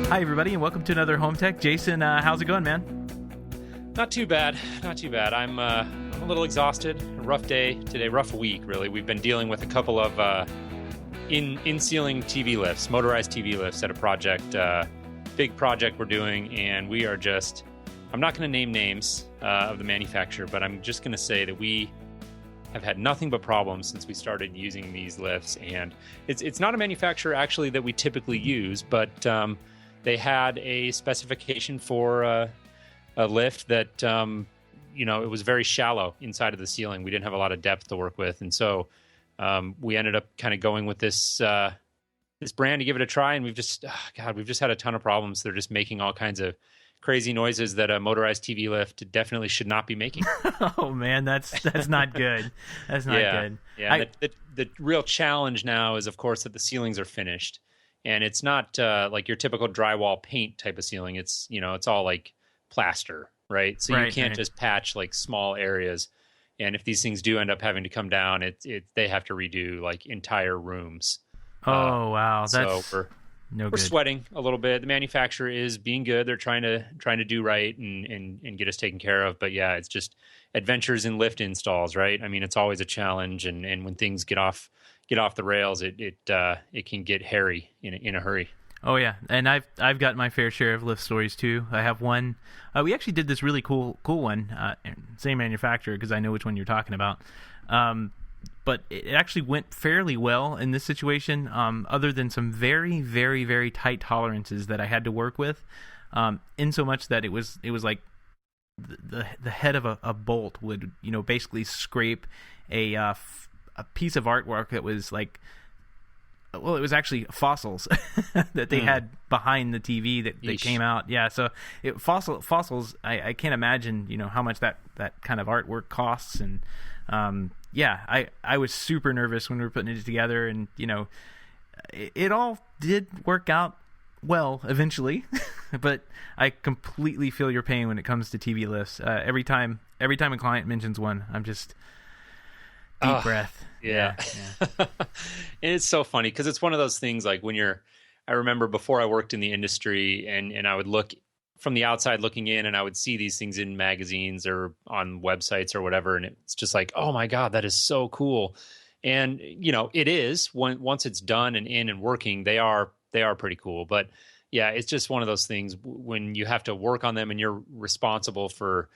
Hi, everybody, and welcome to another Home Tech. Jason, how's it going, man? Not too bad. I'm a little exhausted. A rough day today, rough week, really. We've been dealing with a couple of in-ceiling TV lifts, motorized TV lifts at a project, big project we're doing, and we are just, I'm not going to name names of the manufacturer, but I'm just going to say that we have had nothing but problems since we started using these lifts, and it's not a manufacturer actually that we typically use, but they had a specification for a lift that it was very shallow inside of the ceiling. We didn't have a lot of depth to work with, and so we ended up kind of going with this brand to give it a try, and we've just had a ton of problems. They're just making all kinds of crazy noises that a motorized TV lift definitely should not be making. Oh man, that's not good. That's not good. Yeah. The real challenge now is, of course, that the ceilings are finished, and it's not like your typical drywall paint type of ceiling. It's it's all like plaster, right? So you can't just patch like small areas. And if these things do end up having to come down, they have to redo like entire rooms. Oh wow, that's so we're sweating a little bit. The manufacturer is being good. They're trying to do right and get us taken care of. But yeah, it's just adventures in lift installs, right? I mean, it's always a challenge, and when things get off the rails, it can get hairy in a hurry. Oh yeah, and I've got my fair share of lift stories too. I have one. We actually did this really cool one. Same manufacturer, because I know which one you're talking about. But it actually went fairly well in this situation, other than some very, very, very tight tolerances that I had to work with, in so much that it was like the head of a bolt would basically scrape a piece of artwork that was like, well, it was actually fossils that they had behind the TV that came out. Yeah, so fossils. I can't imagine how much that kind of artwork costs, and I was super nervous when we were putting it together, and it all did work out well eventually. But I completely feel your pain when it comes to TV lifts. Every time a client mentions one, I'm just deep breath. Yeah. It's so funny because it's one of those things like I remember before I worked in the industry, and I would look from the outside looking in, and I would see these things in magazines or on websites or whatever, and it's just like, oh my God, that is so cool. And it is once it's done and in and working, they are pretty cool. But yeah, it's just one of those things when you have to work on them and you're responsible for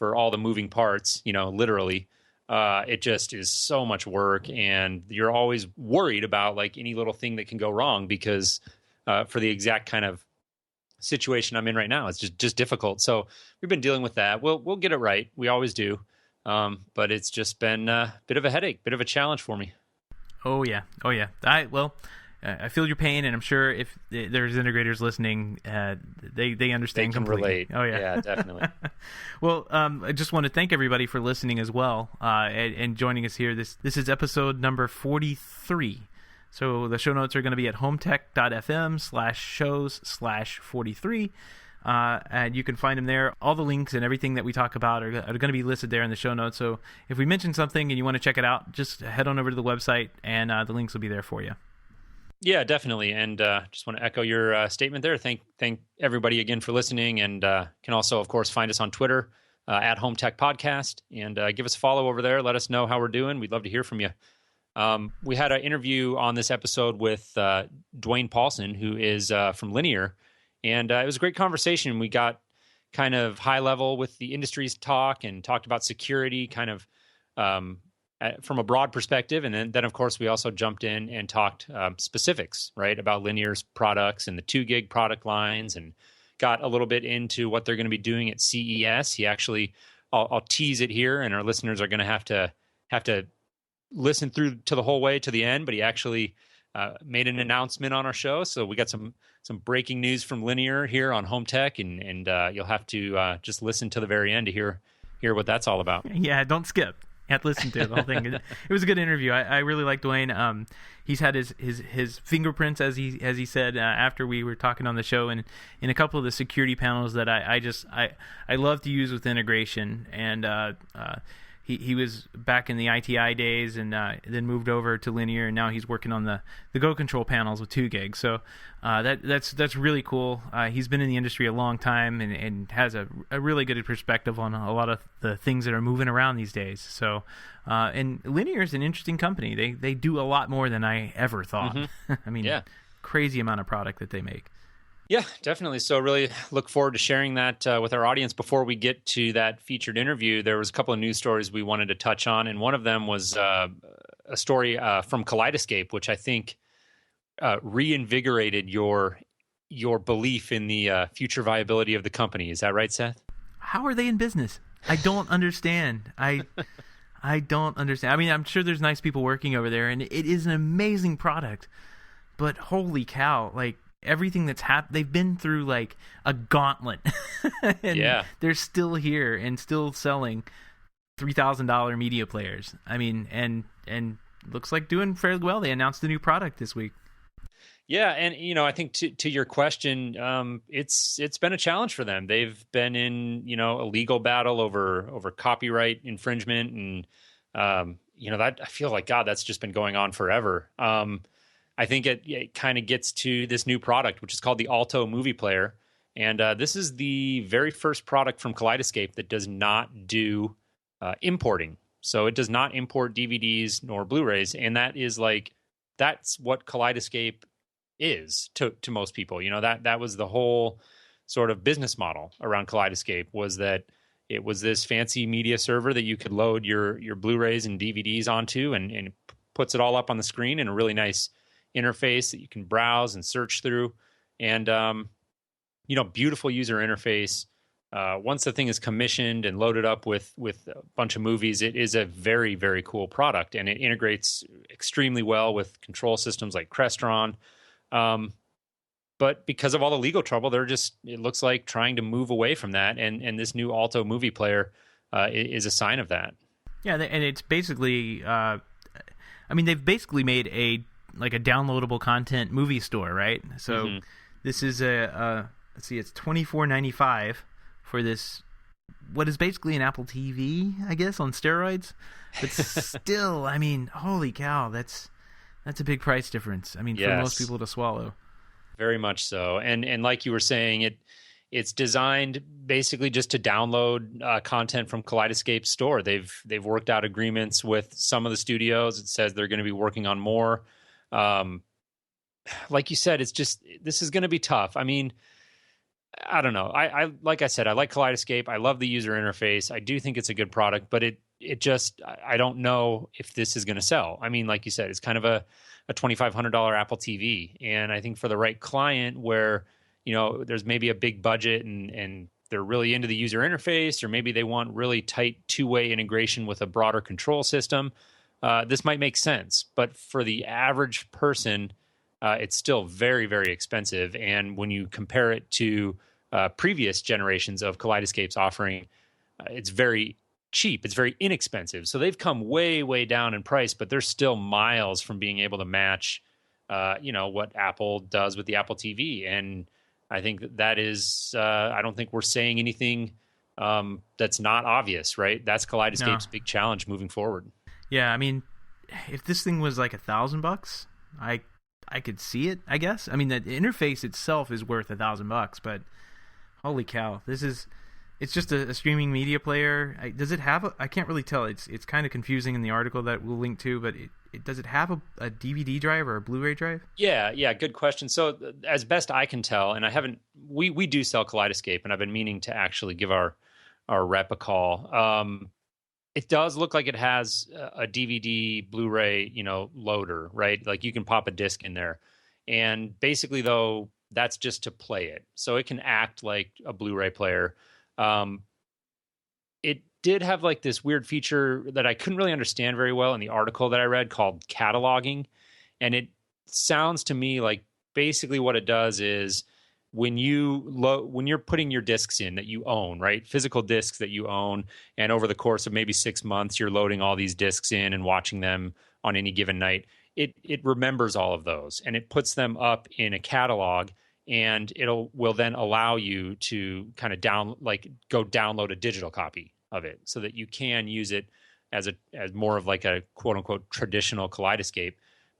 all the moving parts, literally. It just is so much work, and you're always worried about like any little thing that can go wrong because for the exact kind of situation I'm in right now, it's just difficult. So we've been dealing with that. We'll get it right. We always do. But it's just been a bit of a headache, bit of a challenge for me. Oh yeah. I feel your pain, and I'm sure if there's integrators listening, they understand they can completely. Relate. Oh yeah, definitely. Well, I just want to thank everybody for listening as well, and joining us here. This is episode number 43. So the show notes are going to be at HomeTech.fm/shows/43. And you can find them there. All the links and everything that we talk about are going to be listed there in the show notes. So if we mention something and you want to check it out, just head on over to the website, and the links will be there for you. Yeah, definitely. And just want to echo your statement there. Thank everybody again for listening, and can also, of course, find us on Twitter at HomeTech Podcast, and give us a follow over there. Let us know how we're doing. We'd love to hear from you. We had an interview on this episode with Duane Paulson, who is from Linear, and it was a great conversation. We got kind of high level with the industry's talk and talked about security kind of from a broad perspective. And then of course, we also jumped in and talked specifics, right, about Linear's products and the 2 gig product lines, and got a little bit into what they're going to be doing at CES. He actually, I'll tease it here, and our listeners are going to have to listen through to the whole way to the end, but he actually made an announcement on our show. So we got some breaking news from Linear here on Home Tech, and you'll have to just listen to the very end to hear what that's all about. Yeah, don't skip. You have to listen to the whole thing. It was a good interview. I really like Duane. He's had his fingerprints, as he said, after we were talking on the show, and in a couple of the security panels that I love to use with integration, and he was back in the ITI days, and then moved over to linear, and now he's working on the Go Control panels with 2 gig. So that's really cool. He's been in the industry a long time and has a really good perspective on a lot of the things that are moving around these days. So and linear is an interesting company. They do a lot more than I ever thought. I mean, crazy amount of product that they make. Yeah, definitely. So really look forward to sharing that with our audience. Before we get to that featured interview, there was a couple of news stories we wanted to touch on, and one of them was a story from Kaleidoscape, which I think reinvigorated your belief in the future viability of the company. Is that right, Seth? How are they in business? I don't understand. I don't understand. I mean, I'm sure there's nice people working over there, and it is an amazing product, but holy cow, like, everything that's happened, they've been through like a gauntlet, and they're still here and still selling $3,000 media players. I mean, and looks like doing fairly well. They announced a new product this week. Yeah, and I think to your question, it's been a challenge for them. They've been in a legal battle over copyright infringement, and that I feel like, God, that's just been going on forever. I think it kind of gets to this new product, which is called the Alto Movie Player. And this is the very first product from Kaleidoscape that does not do importing. So it does not import DVDs nor Blu-rays. And that's what Kaleidoscape is to most people. That was the whole sort of business model around Kaleidoscape, was that it was this fancy media server that you could load your Blu-rays and DVDs onto, and it puts it all up on the screen in a really nice interface that you can browse and search through, and beautiful user interface. Once the thing is commissioned and loaded up with a bunch of movies, it is a very, very cool product, and it integrates extremely well with control systems like Crestron. But because of all the legal trouble, it looks like trying to move away from that, and this new Alto Movie Player is a sign of that. Yeah, and it's basically, they've basically made a downloadable content movie store, right? So this is let's see, it's $24.95 for this, what is basically an Apple TV, I guess, on steroids. But still, I mean, holy cow, that's a big price difference. I mean, for most people to swallow. Very much so. And like you were saying, it's designed basically just to download content from Kaleidoscape's store. They've worked out agreements with some of the studios. It says they're going to be working on more. Like you said, this is going to be tough. I mean, I don't know. I like I said, I like Kaleidoscape. I love the user interface. I do think it's a good product, but I don't know if this is going to sell. I mean, like you said, it's kind of a $2,500 Apple TV. And I think for the right client where, there's maybe a big budget and they're really into the user interface, or maybe they want really tight two-way integration with a broader control system, this might make sense. But for the average person, it's still very, very expensive. And when you compare it to previous generations of Kaleidoscape's offering, it's very cheap. It's very inexpensive. So they've come way, way down in price, but they're still miles from being able to match, what Apple does with the Apple TV. And I think that is, I don't think we're saying anything that's not obvious, right? That's Kaleidoscape's big challenge moving forward. Yeah, I mean, if this thing was like $1,000, I could see it, I guess. I mean, the interface itself is worth $1,000, but holy cow, it's just a streaming media player. Does it have I can't really tell. It's kind of confusing in the article that we'll link to, but does it have a DVD drive or a Blu-ray drive? Yeah, good question. So as best I can tell, and I haven't, we do sell Kaleidoscape, and I've been meaning to actually give our rep a call. It does look like it has a DVD, Blu-ray, loader, right? Like you can pop a disc in there. And basically, though, that's just to play it. So it can act like a Blu-ray player. It did have like this weird feature that I couldn't really understand very well in the article that I read called cataloging. And it sounds to me like basically what it does is when you're putting your discs in that you own, right? Physical discs that you own, and over the course of maybe 6 months, you're loading all these discs in and watching them on any given night. It remembers all of those, and it puts them up in a catalog, and will then allow you to kind of go download a digital copy of it so that you can use it as more of like a quote unquote traditional kaleidoscope.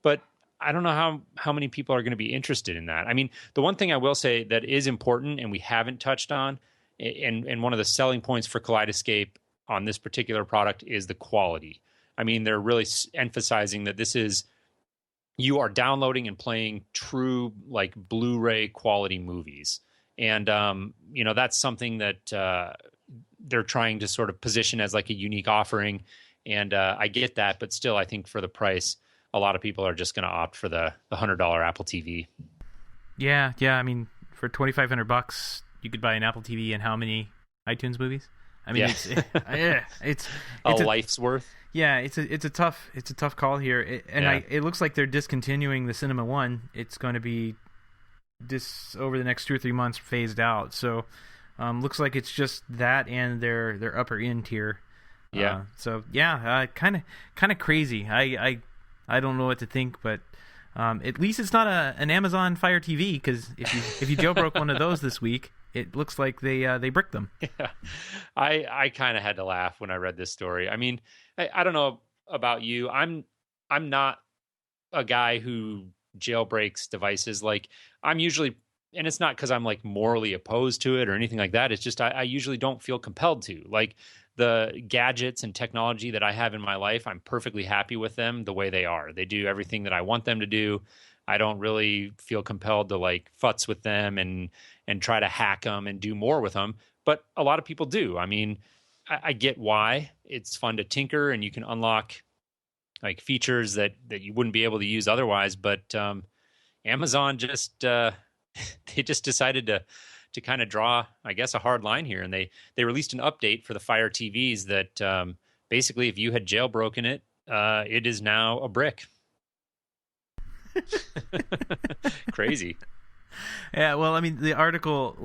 But I don't know how many people are going to be interested in that. I mean, the one thing I will say that is important and we haven't touched on, and one of the selling points for Kaleidoscape on this particular product is the quality. I mean, they're really emphasizing that this is, you are downloading and playing true like Blu-ray quality movies. And, that's something that they're trying to sort of position as like a unique offering. And I get that, but still, I think for the price, a lot of people are just going to opt for the $100 Apple TV. Yeah. I mean, for $2,500, you could buy an Apple TV and how many iTunes movies? I mean, it's a life's worth. Yeah, it's a tough call here, it looks like they're discontinuing the Cinema One. It's going to be over the next 2 or 3 months phased out. So, looks like it's just that and their upper end tier. Yeah. Kind of crazy. I don't know what to think, but at least it's not an Amazon Fire TV, because if you jailbroke one of those this week, it looks like they bricked them. Yeah, I kind of had to laugh when I read this story. I mean, I don't know about you. I'm not a guy who jailbreaks devices. Like, I'm usually, and it's not because I'm like morally opposed to it or anything like that. It's just I usually don't feel compelled to. Like, the gadgets and technology that I have in my life, I'm perfectly happy with them the way they are. They do everything that I want them to do. I don't really feel compelled to like futz with them and try to hack them and do more with them. But a lot of people do. I mean, I get why. It's fun to tinker and you can unlock like features that you wouldn't be able to use otherwise. But Amazon just they just decided to kind of draw, I guess, a hard line here. And they released an update for the Fire TVs that basically, if you had jailbroken it, it is now a brick. Crazy. Yeah, well, I mean, the article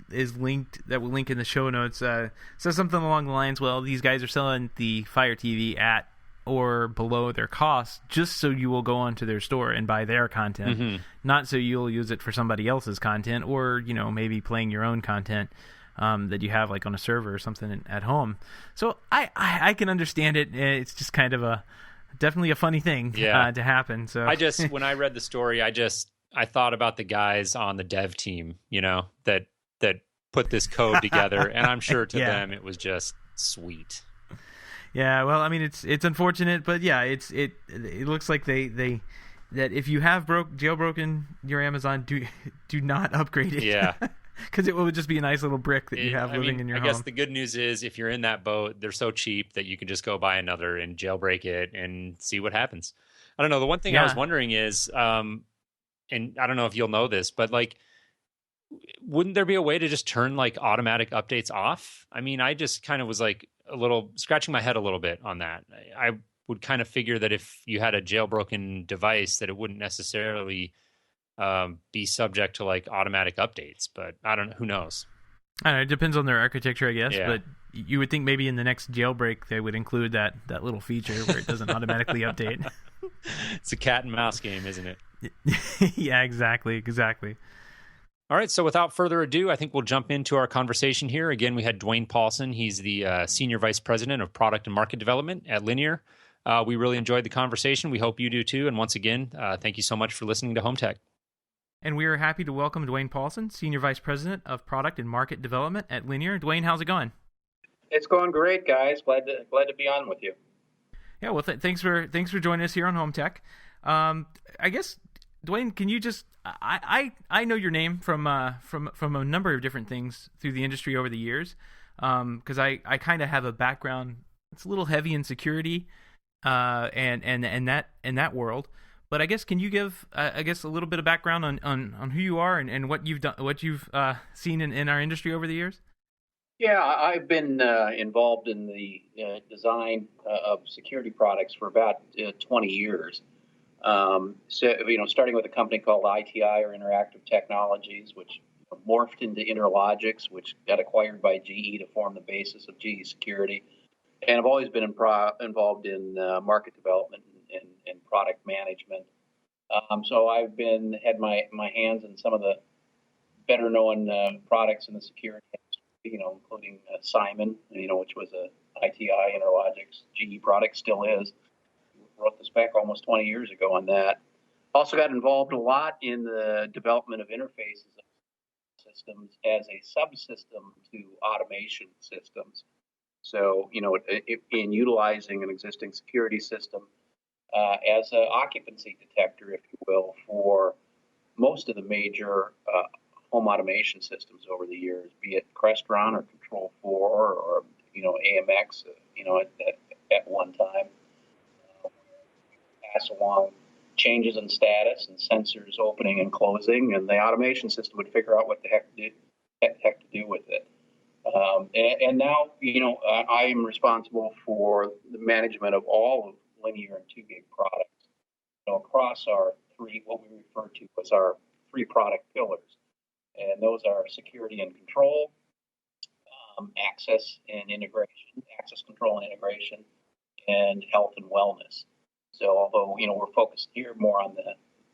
is linked, that we'll link in the show notes, says something along the lines, well, these guys are selling the Fire TV at or below their cost just so you will go onto their store and buy their content, not so you'll use it for somebody else's content, or maybe playing your own content that you have like on a server or something at home. So I can understand it. It's just kind of definitely a funny thing to happen. So when I read the story, I thought about the guys on the dev team, that put this code together, and I'm sure to them it was just sweet. Yeah, well, I mean, it's unfortunate, but yeah, it looks like they that if you have jailbroken your Amazon, do not upgrade it. Yeah, because it will just be a nice little brick that you have living in your home. I guess the good news is, if you're in that boat, they're so cheap that you can just go buy another and jailbreak it and see what happens. I don't know. The one thing I was wondering is, and I don't know if you'll know this, but like, wouldn't there be a way to just turn like automatic updates off? I mean, I just kind of was like scratching my head a little bit on that. I would kind of figure that if you had a jailbroken device, that it wouldn't necessarily be subject to like automatic updates, but I don't know. Who knows? I don't know. It depends on their architecture, I guess. Yeah. But you would think maybe in the next jailbreak they would include that little feature where it doesn't automatically update. It's a cat and mouse game, isn't it? Yeah, exactly. All right, so without further ado, I think we'll jump into our conversation here. Again, we had Duane Paulson. He's the Senior Vice President of Product and Market Development at Linear. We really enjoyed the conversation. We hope you do too. And once again, thank you so much for listening to HomeTech. And we are happy to welcome Duane Paulson, Senior Vice President of Product and Market Development at Linear. Duane, how's it going? It's going great, guys. Glad to be on with you. Yeah, well, thanks for joining us here on HomeTech. I guess, Duane, can you just I know your name from a number of different things through the industry over the years, because I kind of have a background. It's a little heavy in security, and that world. But I guess, can you give a little bit of background on who you are and what you've done, what you've seen in our industry over the years? Yeah, I've been involved in the design of security products for about 20 years. Starting with a company called ITI, or Interactive Technologies, which morphed into Interlogix, which got acquired by GE to form the basis of GE Security. And I've always been involved in market development and product management. So I've had my hands in some of the better known products in the security industry. including Simon, which was a ITI Interlogics GE product, still is. Wrote the spec almost 20 years ago on that. Also got involved a lot in the development of interfaces of systems as a subsystem to automation systems. So, in utilizing an existing security system as an occupancy detector, if you will, for most of the major home automation systems over the years, be it Crestron or Control 4 or, AMX, at one time. Pass along changes in status and sensors opening and closing, and the automation system would figure out what the heck to do with it. And now, I am responsible for the management of all of linear and 2 gig products, across our what we refer to as our 3 product pillars. And those are security and control, access control and integration, and health and wellness. So although, we're focused here more on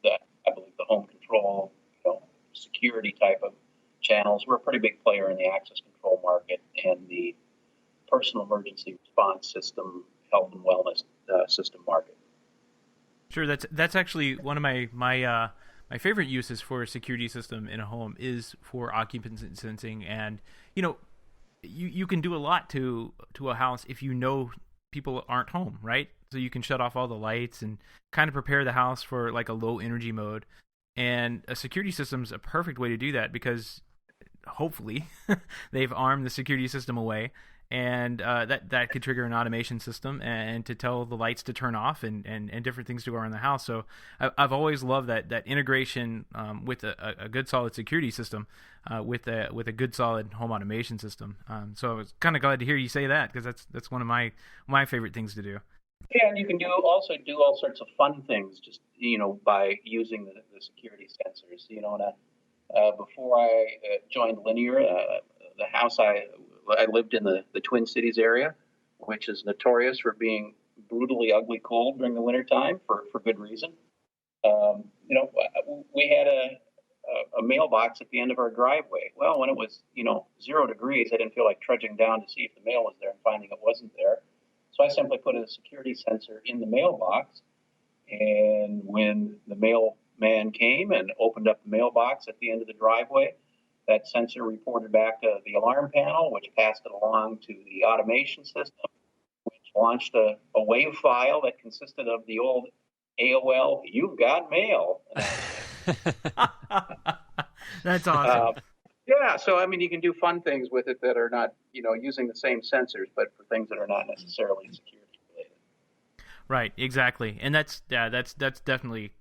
I believe the home control, security type of channels, we're a pretty big player in the access control market and the personal emergency response system, health and wellness system market. Sure, that's actually one of my favorite uses for a security system in a home is for occupancy sensing, and you can do a lot to a house if people aren't home, right? So you can shut off all the lights and kind of prepare the house for like a low energy mode. And a security system is a perfect way to do that because hopefully they've armed the security system away, and that could trigger an automation system and to tell the lights to turn off and different things to go around the house. So I've always loved that integration with a good solid security system with a good solid home automation system. So I was kind of glad to hear you say that because that's one of my favorite things to do. Yeah, and you can also do all sorts of fun things just by using the security sensors. Before I joined Linear, the house I lived in the Twin Cities area, which is notorious for being brutally ugly cold during the wintertime for good reason. We had a mailbox at the end of our driveway. Well, when it was 0 degrees, I didn't feel like trudging down to see if the mail was there and finding it wasn't there. So I simply put a security sensor in the mailbox, and when the mailman came and opened up the mailbox at the end of the driveway, that sensor reported back to the alarm panel, which passed it along to the automation system, which launched a WAV file that consisted of the old AOL, "You've got mail." That's awesome. Yeah, so you can do fun things with it that are not, using the same sensors, but for things that are not necessarily security related. Right, exactly, and that's definitely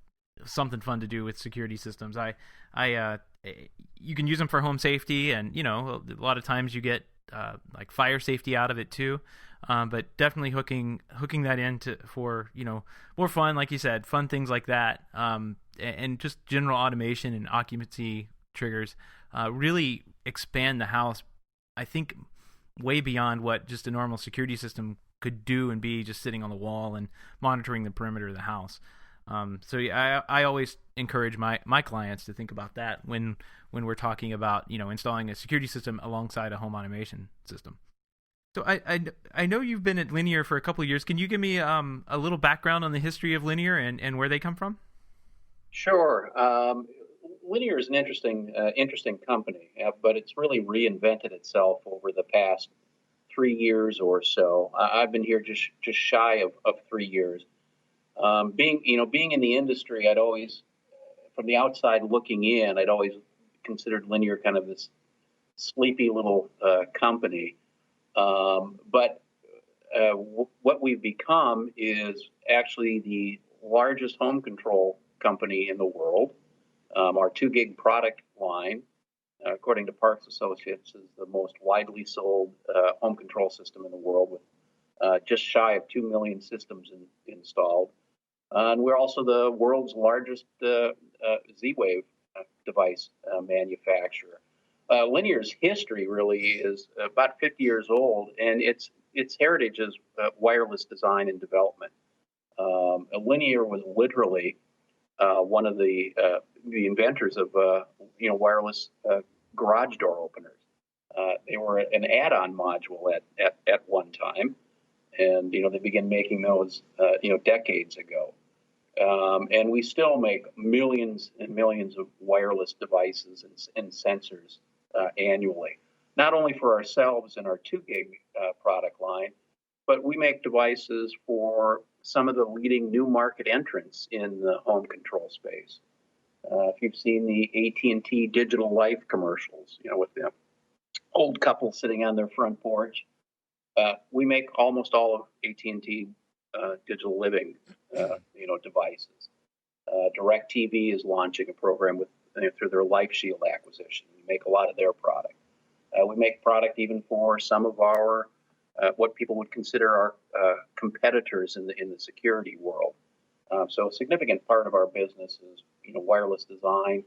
something fun to do with security systems. You can use them for home safety, and a lot of times you get like fire safety out of it too. But definitely hooking that into for more fun, like you said, fun things like that, and just general automation and occupancy triggers really expand the house, I think, way beyond what just a normal security system could do and be just sitting on the wall and monitoring the perimeter of the house. So yeah, I always encourage my clients to think about that when we're talking about installing a security system alongside a home automation system. So I know you've been at Linear for a couple of years. Can you give me a little background on the history of Linear and where they come from? Sure. Linear is an interesting company, but it's really reinvented itself over the past 3 years or so. I've been here just shy of 3 years. Being in the industry, I'd always, from the outside looking in, I'd always considered Linear kind of this sleepy little company. But what we've become is actually the largest home control company in the world. Our 2 gig product line, according to Parks Associates, is the most widely sold home control system in the world, with just shy of 2 million systems installed. And we're also the world's largest Z-Wave device manufacturer. Linear's history really is about 50 years old, and its heritage is wireless design and development. Linear was literally one of the inventors of wireless garage door openers. They were an add-on module at one time, and they began making those decades ago. And we still make millions and millions of wireless devices and sensors annually, not only for ourselves and our 2 gig product line, but we make devices for some of the leading new market entrants in the home control space. If you've seen the AT&T Digital Life commercials, with the old couple sitting on their front porch, we make almost all of AT&T Digital Living, devices. DirecTV is launching a program through their LifeShield acquisition. We make a lot of their product. We make product even for some of our what people would consider our competitors in the security world. So a significant part of our business is wireless design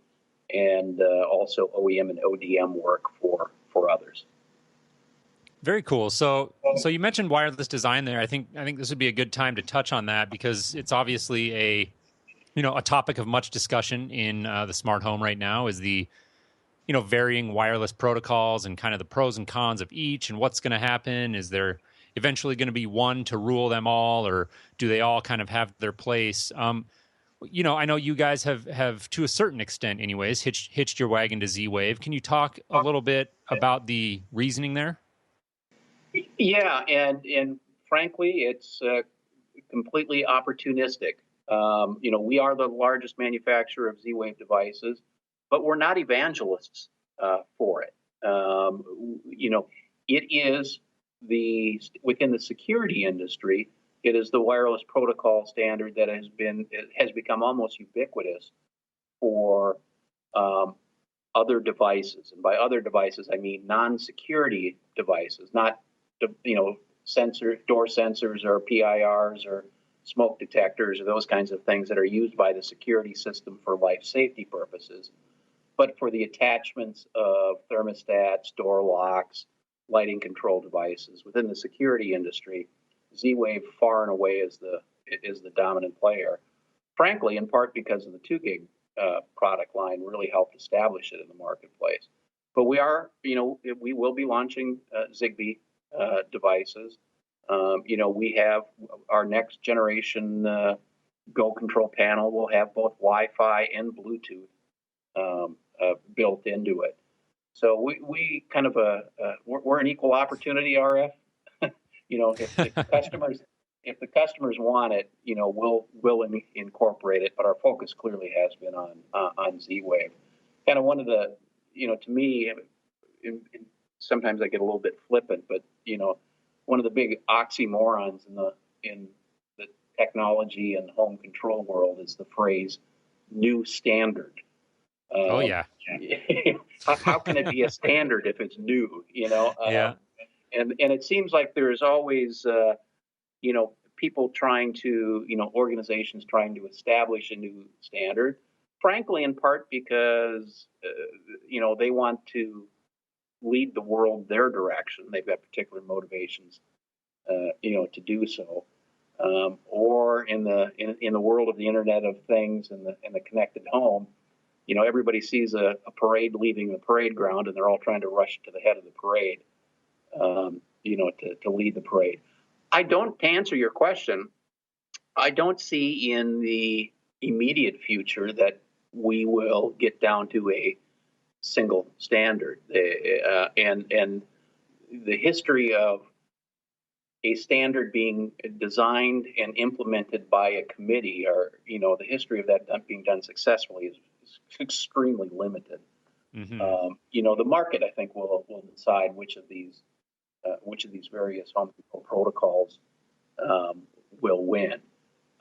and also OEM and ODM work for others. Very cool. So you mentioned wireless design there. I think this would be a good time to touch on that because it's obviously a topic of much discussion in the smart home right now. Is the varying wireless protocols and kind of the pros and cons of each, and what's going to happen? Is there eventually going to be one to rule them all, or do they all kind of have their place? I know you guys have to a certain extent, anyways, hitched your wagon to Z-Wave. Can you talk a little bit about the reasoning there? Yeah, and frankly, it's completely opportunistic. We are the largest manufacturer of Z-Wave devices, but we're not evangelists for it. It is within the security industry, it is the wireless protocol standard that has become almost ubiquitous for other devices, and by other devices I mean non-security devices, not door sensors or PIRs or smoke detectors or those kinds of things that are used by the security system for life safety purposes, but for the attachments of thermostats, door locks, lighting control devices. Within the security industry, Z-Wave far and away is the dominant player. Frankly, in part because of the 2 gig product line really helped establish it in the marketplace. But we will be launching Zigbee devices. We have our next generation Go control panel will have both Wi-Fi and Bluetooth built into it. So we kind of we're an equal opportunity RF. If the customers want it, we'll incorporate it. But our focus clearly has been on Z-Wave. Kind of one of the, to me, sometimes I get a little bit flippant, but one of the big oxymorons in the technology and home control world is the phrase "new standard." Oh yeah. How can it be a standard if it's new? Yeah. And it seems like there's always people trying to organizations trying to establish a new standard. Frankly, in part because they want to lead the world their direction. They've got particular motivations, to do so. Or in the world of the Internet of Things and the connected home, everybody sees a parade leaving the parade ground, and they're all trying to rush to the head of the parade, to lead the parade. To answer your question, I don't see in the immediate future that we will get down to a single standard. And the history of a standard being designed and implemented by a committee, or the history of that being done successfully is extremely limited. Mm-hmm. The market, I think, will decide which of these various home control protocols will win.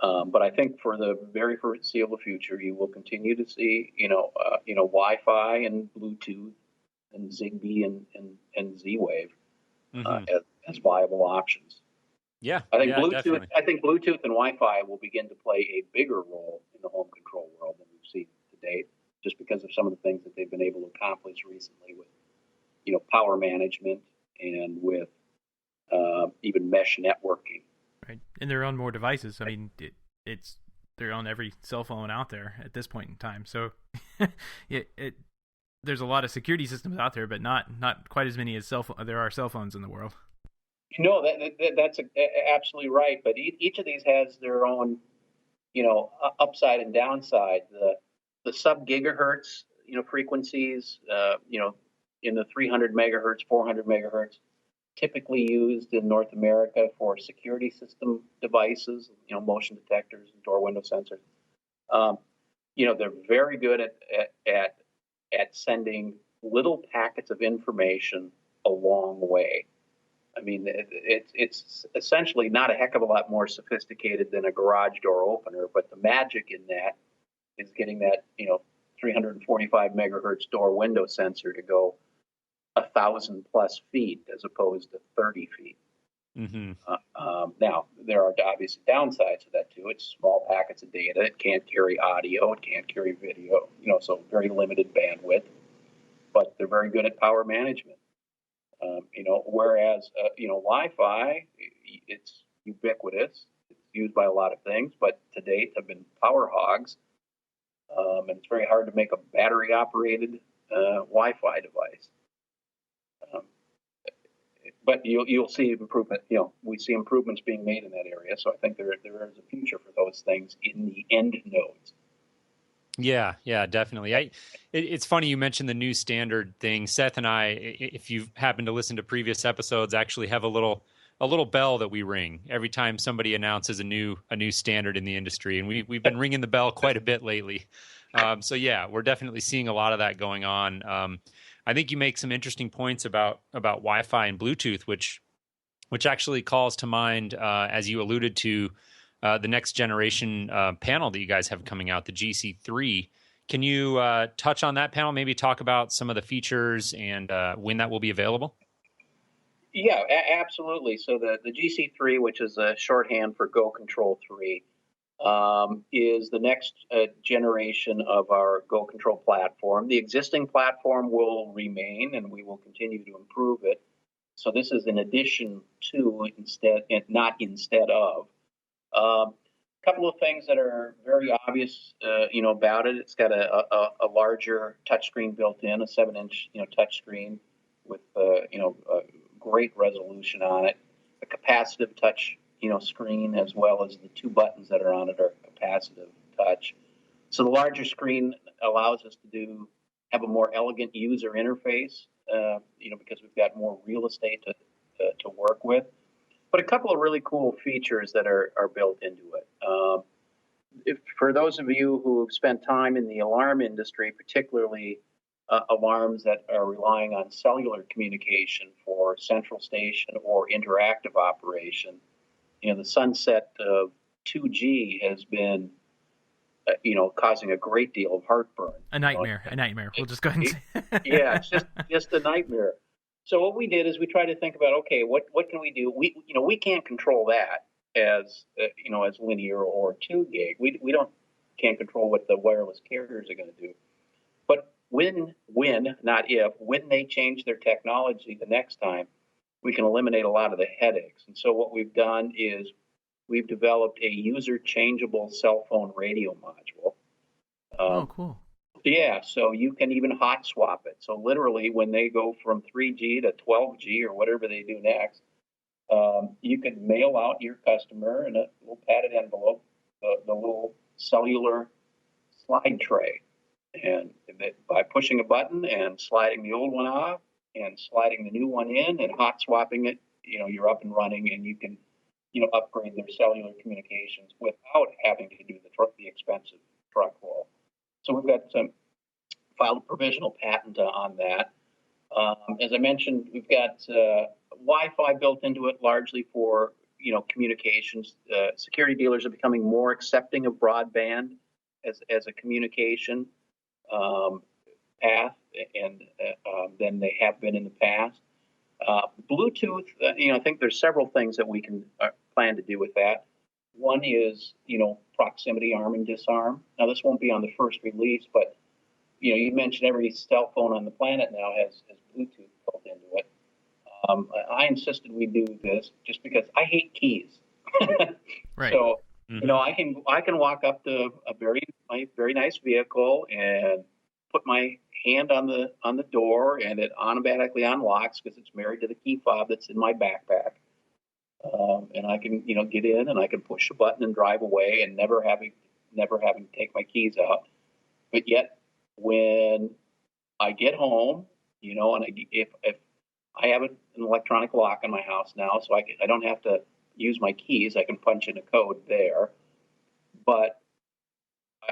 But I think for the very foreseeable future, you will continue to see, Wi-Fi and Bluetooth and Zigbee and Z-Wave as viable options. Yeah, I think Bluetooth. Definitely. I think Bluetooth and Wi-Fi will begin to play a bigger role in the home control world than we've seen to date, just because of some of the things that they've been able to accomplish recently with, power management and with even mesh networking. Right, and they're on more devices. I mean, they're on every cell phone out there at this point in time. So, there's a lot of security systems out there, but not quite as many as there are cell phones in the world. No, that's absolutely right. But each of these has their own, upside and downside. The sub gigahertz, frequencies, in the 300 megahertz, 400 megahertz, typically used in North America for security system devices, motion detectors and door window sensors. They're very good at sending little packets of information a long way. I mean, it's essentially not a heck of a lot more sophisticated than a garage door opener, but the magic in that is getting that, 345 megahertz door window sensor to go 1,000 plus feet as opposed to 30 feet. Mm-hmm. Now, there are obviously downsides to that too. It's small packets of data. It can't carry audio. It can't carry video. So very limited bandwidth. But they're very good at power management. Whereas Wi-Fi, it's ubiquitous. It's used by a lot of things, but to date have been power hogs. And it's very hard to make a battery-operated Wi-Fi device. But you'll see improvement. We see improvements being made in that area. So I think there is a future for those things in the end nodes. Yeah, definitely. It's funny you mentioned the new standard thing. Seth and I, if you happen to listen to previous episodes, actually have a little bell that we ring every time somebody announces a new standard in the industry, and we've been ringing the bell quite a bit lately. So yeah, we're definitely seeing a lot of that going on. I think you make some interesting points about Wi-Fi and Bluetooth, which actually calls to mind, as you alluded to, the next generation panel that you guys have coming out, the GC3. Can you touch on that panel? Maybe talk about some of the features and when that will be available? Yeah, absolutely. So the GC3, which is a shorthand for Go Control 3, is the next generation of our Go Control platform. The existing platform will remain, and we will continue to improve it. So this is in addition to, not instead of. A couple of things that are very obvious, about it. It's got a larger touchscreen built in, a 7-inch, touchscreen with, a great resolution on it. A capacitive touch, screen, as well as the two buttons that are on it are capacitive touch. So the larger screen allows us to have a more elegant user interface, because we've got more real estate to work with. But a couple of really cool features that are built into it. For those of you who have spent time in the alarm industry, particularly alarms that are relying on cellular communication for central station or interactive operation, the sunset of 2G has been, causing a great deal of heartburn. A nightmare. We'll just go ahead and say. Yeah, it's just a nightmare. So what we did is we tried to think about, okay, what can we do? We can't control that as as linear or 2 gig. We can't control what the wireless carriers are going to do. But when not if, when they change their technology the next time, we can eliminate a lot of the headaches. And so what we've done is we've developed a user changeable cell phone radio module. Oh, cool. Yeah, so you can even hot swap it. So literally, when they go from 3G to 12G or whatever they do next, you can mail out your customer in a little padded envelope the little cellular slide tray, and by pushing a button and sliding the old one off and sliding the new one in and hot swapping it, you're up and running, and you can upgrade their cellular communications without having to do the expensive truck roll. So we've got filed a provisional patent on that. As I mentioned, we've got Wi-Fi built into it largely for communications. Security dealers are becoming more accepting of broadband as a communication path, and than they have been in the past. Bluetooth, I think there's several things that we can plan to do with that. One is, proximity arm and disarm. Now, this won't be on the first release, but, you mentioned every cell phone on the planet now has Bluetooth built into it. I insisted we do this just because I hate keys. Right. So, I can walk up to a very nice vehicle and put my hand on the door, and it automatically unlocks because it's married to the key fob that's in my backpack. And I can, get in, and I can push a button and drive away, and never having to take my keys out. But yet, when I get home, and if I have an electronic lock in my house now, so I don't have to use my keys. I can punch in a code there. But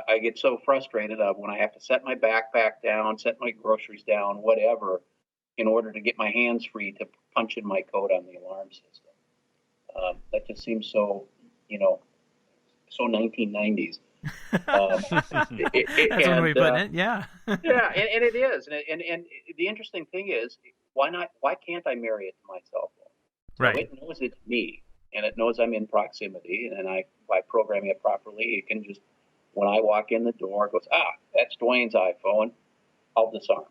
I get so frustrated of when I have to set my backpack down, set my groceries down, whatever, in order to get my hands free to punch in my code on the alarm system. That just seems so, so 1990s. That's one way of putting it. Yeah. Yeah, and it is. And the interesting thing is, why can't I marry it to my cell phone? So Right. it knows it's me, and it knows I'm in proximity, and by programming it properly, it can just, when I walk in the door, it goes, that's Duane's iPhone. I'll disarm.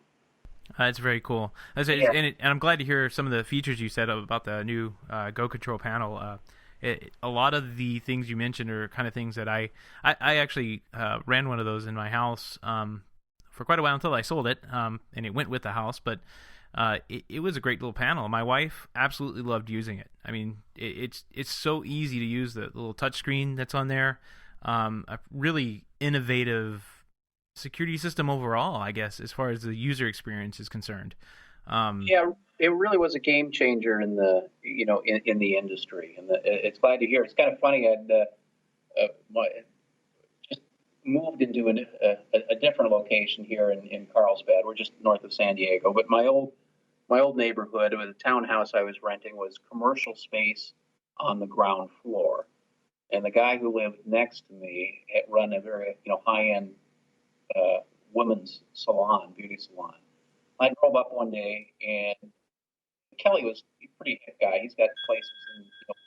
That's very cool. And I'm glad to hear some of the features you said about the new Go Control panel. A lot of the things you mentioned are kind of things that I actually ran one of those in my house for quite a while until I sold it, and it went with the house. But it was a great little panel. My wife absolutely loved using it. I mean, it's so easy to use, the little touchscreen that's on there. A really innovative security system overall, I guess, as far as the user experience is concerned. Yeah, it really was a game changer in the in the industry, and it's glad to hear. It's kind of funny. I'd just moved into a different location here in Carlsbad. We're just north of San Diego, but my old neighborhood, the townhouse I was renting, was commercial space on the ground floor, and the guy who lived next to me had run a very high-end women's salon, beauty salon. I drove up one day, and Kelly was a pretty hip guy. He's got places in Chicago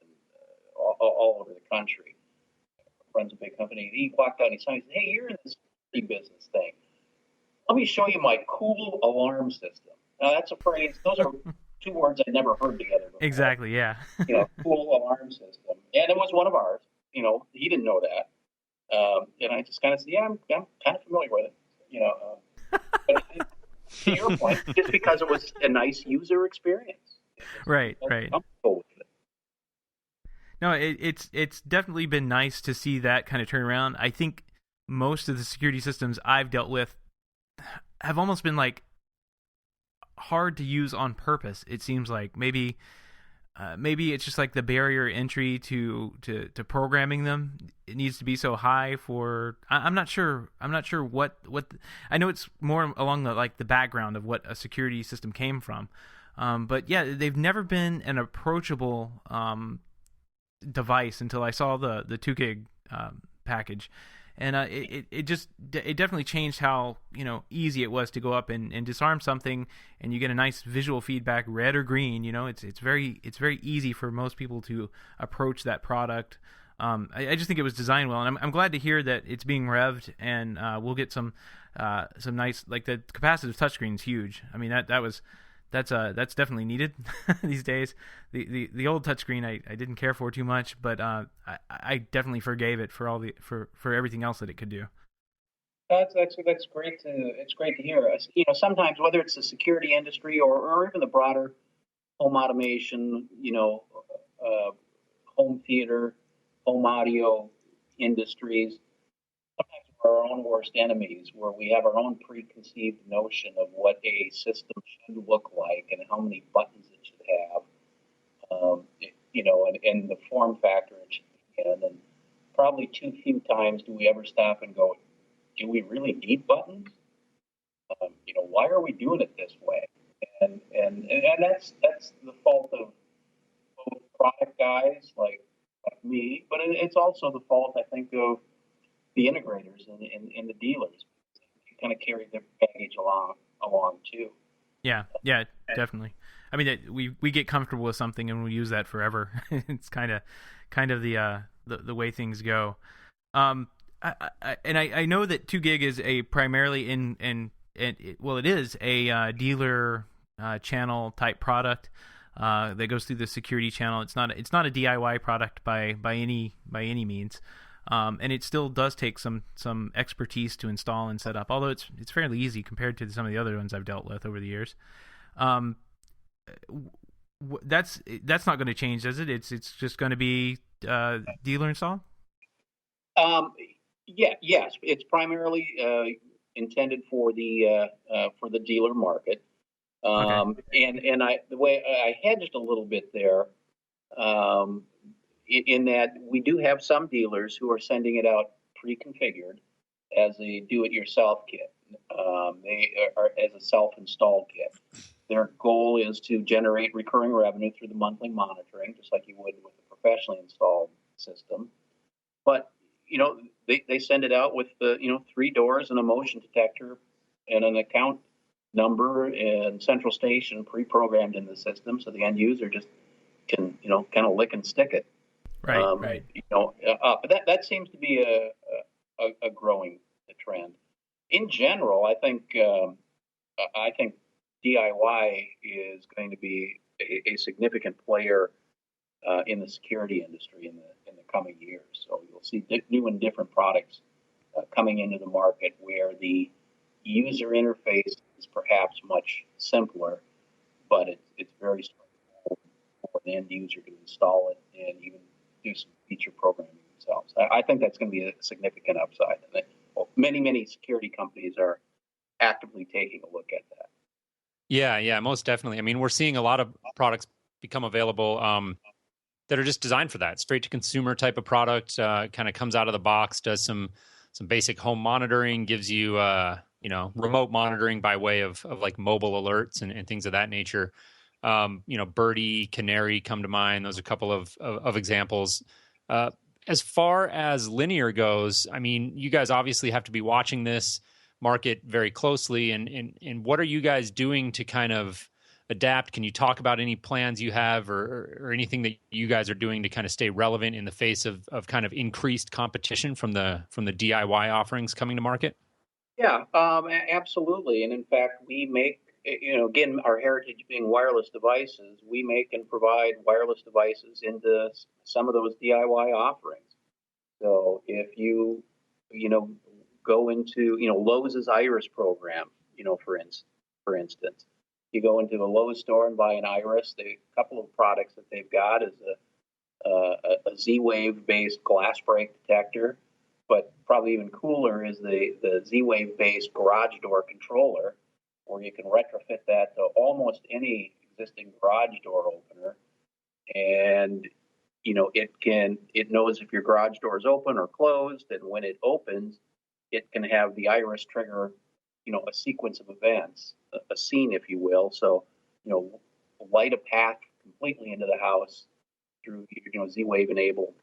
and all over the country. Runs a big company. He walked out and he said, "Hey, you're in this business thing. Let me show you my cool alarm system." Now that's a phrase. Those are two words I never heard together before. Exactly. Yeah. Cool alarm system, and it was one of ours. He didn't know that, and I just kind of said, "Yeah, I'm kind of familiar with it." But to your point, just because it was a nice user experience. Right. Comfortable with it. No, it's definitely been nice to see that kind of turnaround. I think most of the security systems I've dealt with have almost been like hard to use on purpose. It seems like maybe it's just like the barrier entry to programming them. It needs to be so high for. I'm not sure what I know. It's more along the background of what a security system came from. But yeah, they've never been an approachable device until I saw the 2 gig package, and it definitely changed how easy it was to go up and disarm something, and you get a nice visual feedback, red or green. It's very easy for most people to approach that product. I just think it was designed well, and I'm glad to hear that it's being revved, and we'll get some nice, like, the capacitive touchscreen is huge. I mean that's definitely needed these days. The old touchscreen I didn't care for too much, but I definitely forgave it for for everything else that it could do. That's great to hear. Sometimes, whether it's the security industry or even the broader home automation, home theater, home audio industries, sometimes we're our own worst enemies, where we have our own preconceived notion of what a system should look like and how many buttons it should have, and the form factor it should be in. And probably too few times do we ever stop and go, do we really need buttons? Why are we doing it this way? And that's the fault of both product guys like me, but it's also the fault, I think, of the integrators and the dealers. You kind of carry their baggage along too. Yeah, definitely. I mean, we get comfortable with something and we use that forever. It's kind of the way things go. I know that 2 gig is a primarily it is a dealer channel type product that goes through the security channel. It's not a DIY product by any means. And it still does take some expertise to install and set up, although it's fairly easy compared to some of the other ones I've dealt with over the years. That's not going to change, is it? It's just going to be dealer install. Yes, it's primarily intended for the dealer market. Okay. And the way I hedged a little bit there, in that we do have some dealers who are sending it out pre-configured as a do-it-yourself kit. They are as a self-installed kit. Their goal is to generate recurring revenue through the monthly monitoring, just like you would with a professionally installed system. But they send it out with the 3 doors and a motion detector and an account number and central station pre-programmed in the system, so the end user just can kind of lick and stick it. Right. But that seems to be a growing trend. In general, I think DIY is going to be a significant player in the security industry in the coming years. So you'll see new and different products coming into the market where the user interface is perhaps much simpler, but it's very straightforward for the end user to install it and even do some feature programming themselves. I think that's going to be a significant upside. And many security companies are actively taking a look at that. Yeah, most definitely. I mean, we're seeing a lot of products become available that are just designed for that, straight to consumer type of product. Kind of comes out of the box, does some basic home monitoring, gives you remote monitoring by way of like mobile alerts and things of that nature. Birdie, Canary come to mind. Those are a couple of examples. As far as linear goes, I mean, you guys obviously have to be watching this market very closely. And what are you guys doing to kind of adapt? Can you talk about any plans you have or anything that you guys are doing to kind of stay relevant in the face of kind of increased competition from the DIY offerings coming to market? Yeah, absolutely. And in fact, we make, again, our heritage being wireless devices, we make and provide wireless devices into some of those DIY offerings. So if you go into, Lowe's Iris program, for instance, you go into a Lowe's store and buy an Iris. A couple of products that they've got is a Z-Wave based glass break detector, but probably even cooler is the Z-Wave based garage door controller, where you can retrofit that to almost any existing garage door opener, and it knows if your garage door is open or closed, and when it opens, it can have the Iris trigger, a sequence of events, a scene, if you will. So, light a path completely into the house through, Z-Wave enabled,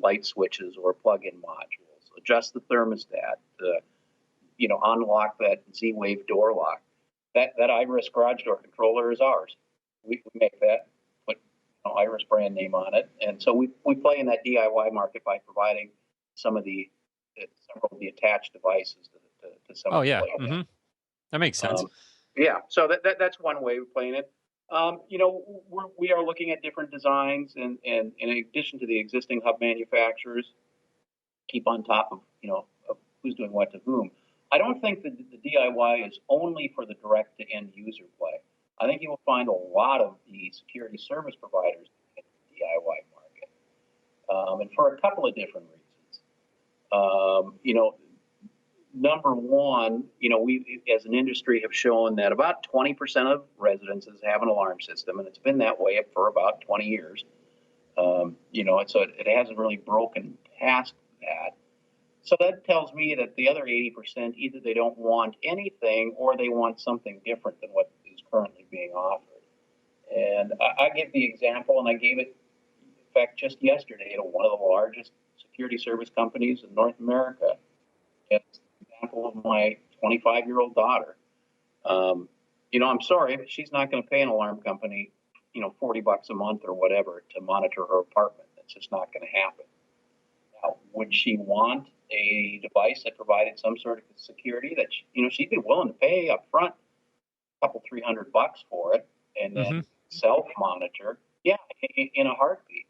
light switches or plug-in modules. Adjust the thermostat, unlock that Z-Wave door lock. That Iris garage door controller is ours. We make that, put Iris brand name on it, and so we play in that DIY market by providing several of the attached devices to some. Oh yeah, that makes sense. So that's one way we're playing it. We are looking at different designs, and in addition to the existing hub manufacturers, keep on top of of who's doing what to whom. I don't think that the DIY is only for the direct to end user play. I think you will find a lot of the security service providers in the DIY market, and for a couple of different reasons. Number one, we as an industry have shown that about 20% of residences have an alarm system, and it's been that way for about 20 years. So it hasn't really broken past that. So that tells me that the other 80%, either they don't want anything or they want something different than what is currently being offered. And I give the example, and I gave it, in fact, just yesterday to one of the largest security service companies in North America. It's an example of my 25-year-old daughter. I'm sorry, but she's not going to pay an alarm company, $40 a month or whatever to monitor her apartment. That's just not going to happen. Now, would she want a device that provided some sort of security that she'd be willing to pay up front a couple $300 for it and then self-monitor? Yeah, in a heartbeat.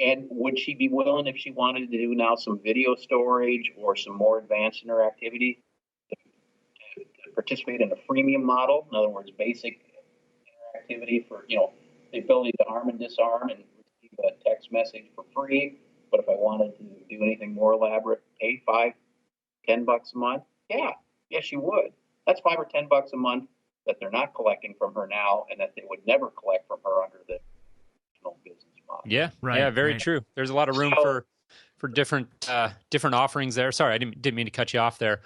And would she be willing, if she wanted to do now some video storage or some more advanced interactivity, to participate in a freemium model? In other words, basic interactivity for, the ability to arm and disarm and receive a text message for free. But if I wanted to do anything more elaborate, pay $5-10 a month? Yeah, she would. That's $5 or $10 a month that they're not collecting from her now, and that they would never collect from her under the original business model. Yeah, right. Yeah, very true. There's a lot of room for different offerings there. Sorry, I didn't mean to cut you off there.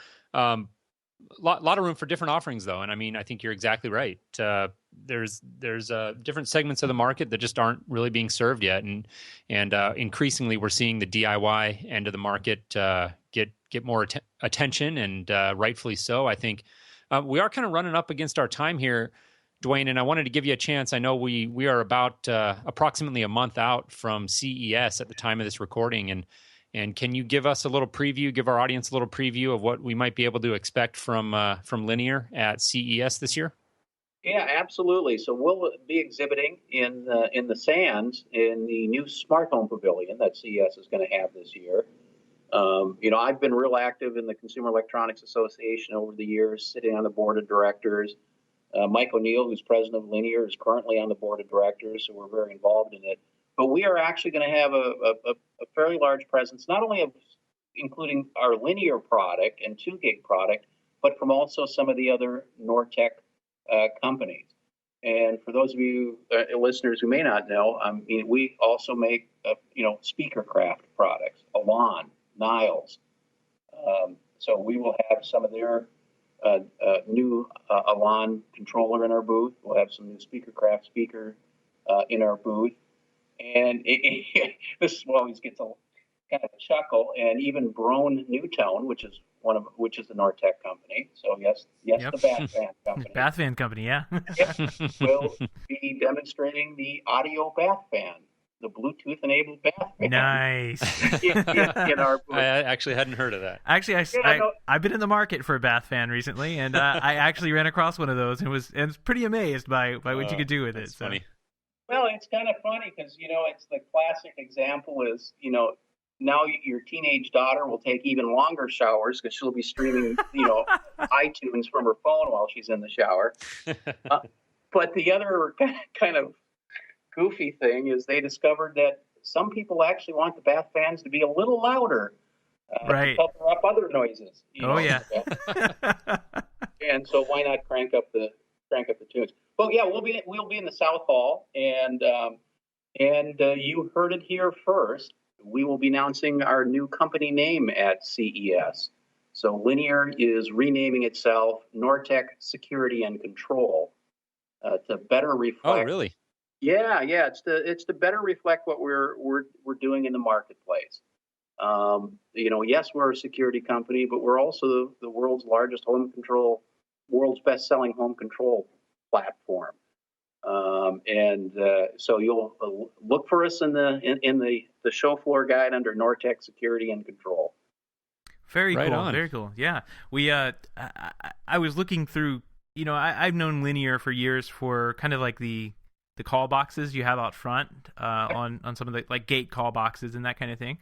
Lot of room for different offerings, though, and I mean, I think you're exactly right. There's different segments of the market that just aren't really being served yet, and increasingly we're seeing the DIY end of the market get more attention, and rightfully so. I think we are kind of running up against our time here, Duane, and I wanted to give you a chance. I know we are about approximately a month out from CES at the time of this recording, and can you give us a little preview, give our audience a little preview of what we might be able to expect from Linear at CES this year? Yeah, absolutely. So we'll be exhibiting in the Sands in the new Smart Home Pavilion that CES is going to have this year. I've been real active in the Consumer Electronics Association over the years, sitting on the board of directors. Mike O'Neill, who's president of Linear, is currently on the board of directors, so we're very involved in it. But we are actually going to have a fairly large presence, not only of including our Linear product and 2 gig product, but from also some of the other Nortech companies. And for those of you listeners who may not know, we also make Speakercraft products, Elan, Niles. So we will have some of their new Elan controller in our booth. We'll have some new Speakercraft speaker in our booth. And this always gets a kind of a chuckle. And even Brone Newtone, which is the Nortech company. So yes, yep. The Bath Fan company. Bath Fan company, yeah. Will be demonstrating the audio bath fan, the Bluetooth-enabled bath fan. Nice. in our booth. I actually hadn't heard of that. Actually, I've been in the market for a bath fan recently, and I actually ran across one of those and was pretty amazed by what you could do with it. So. Funny. Well, it's kind of funny because, it's the classic example is, now your teenage daughter will take even longer showers because she'll be streaming, iTunes from her phone while she's in the shower. But the other kind of goofy thing is they discovered that some people actually want the bath fans to be a little louder right. to cover up other noises. Yeah. And so why not crank up the tunes? Well, yeah, we'll be in the South Hall, and you heard it here first. We will be announcing our new company name at CES. So Linear is renaming itself Nortech Security and Control to better reflect. Oh, really? Yeah. It's to better reflect what we're doing in the marketplace. Yes, we're a security company, but we're also the world's largest world's best-selling home control platform. So you'll look for us in the show floor guide under Nortech Security and Control. Very right cool. On. Very cool. Yeah, we. I was looking through. I've known Linear for years for kind of like the call boxes you have out front on some of the like gate call boxes and that kind of thing.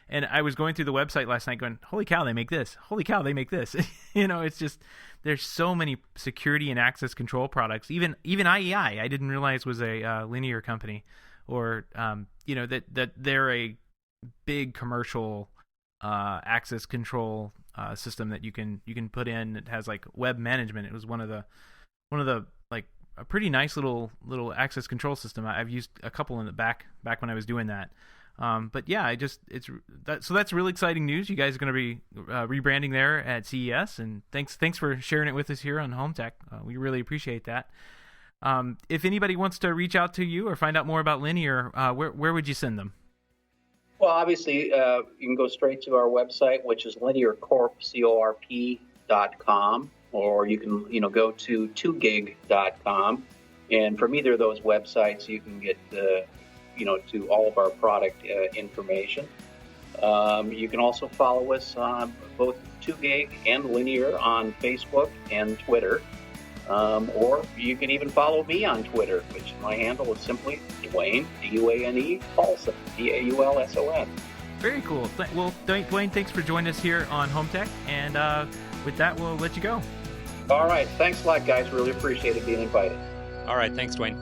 And I was going through the website last night going, holy cow, they make this. Holy cow, they make this. It's just, there's so many security and access control products. Even IEI, I didn't realize was a Linear company, or, that they're a big commercial access control system that you can put in. It has like web management. It was one of the like a pretty nice little access control system. I've used a couple in the back when I was doing that. But yeah, so that's really exciting news. You guys are going to be rebranding there at CES, and thanks for sharing it with us here on Home Tech. We really appreciate that. If anybody wants to reach out to you or find out more about Linear, where would you send them? Well, obviously, you can go straight to our website, which is linearcorp.com, or you can go to 2gig.com, and from either of those websites, you can get to all of our product information. You can also follow us on both 2Gig and Linear on Facebook and Twitter. Or you can even follow me on Twitter, which my handle is simply Duane, D-U-A-N-E, Paulson, Paulson. Very cool. Well, Duane, thanks for joining us here on Home Tech, and with that, we'll let you go. All right. Thanks a lot, guys. Really appreciate it being invited. All right. Thanks, Duane.